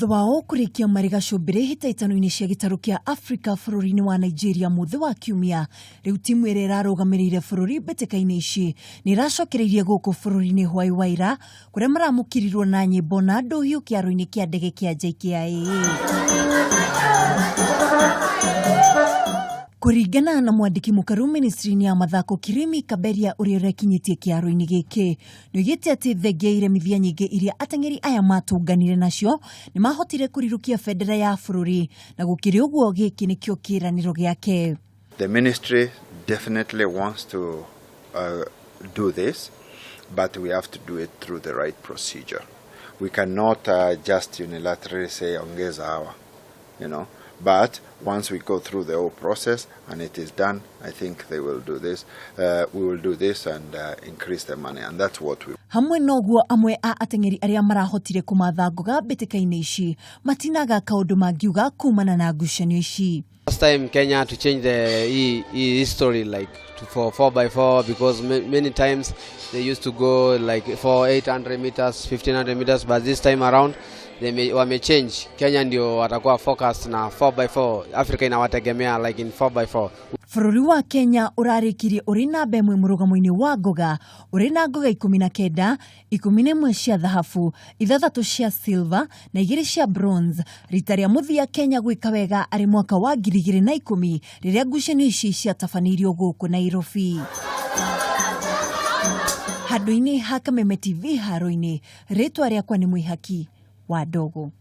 Thutha wao kurikia mariga shobire hitaitano-ini cia gitaru kia Africa bururi-ini wa Nigeria muthe wa kiumia, riu timu ire irarugamirire bururi mbeteka-ini ici ni iracokereirie guku bururi-ini hwai wa ira kuria maramukirirwo na nyimbo na nduhiu kiaro-ini kia ndege kia JKIA. Kuringana na mwandiki mukaru ministry-ini ya mathako Kirimi Kaberia uria urekinyitie kiaro-ini giki nigite ati thengia iremithia nyingi iria ateng'eri aya matunganire nacio ni mahotire kurirukia bendera ya bururi na gukiri uguo giki nikio kwiraniro giake. The ministry definitely wants to do this, but we have to do it through the right procedure. We cannot just unilaterally say ongeza hawa, But once we go through the whole process and it is done, I think they will do this. We will do this and increase the money, and that's what we. Hamwe noguo amwe a ateng'eri aria marahotire kumatha ngoga mbeteka-ini ici matinaga kaundu mangiuga kumana na ngucanio ici. Last time Kenya to change the history like for 4x4 because many times they used to go like for 800 meters, 1500 meters, but this time around they change. Kenya ndio watakuwa focus na 4x4. Africa inawategemea like in 4x4. Bururi wa Kenya urarikirie uri namba imwe murugamo-ini wa ngoga uri na ngoga 19, 11 cia thahabu, 6 cia silver na 2 cia bronze. Rita ria muthia Kenya gwika wega ari mwaka wa 2010 riria ngucanio ici ciatabanirio guku Nairobi. Handu-ini ha Kameme TV haro-ini, ritwa riakwa ni Mwihaki wa Ndogo.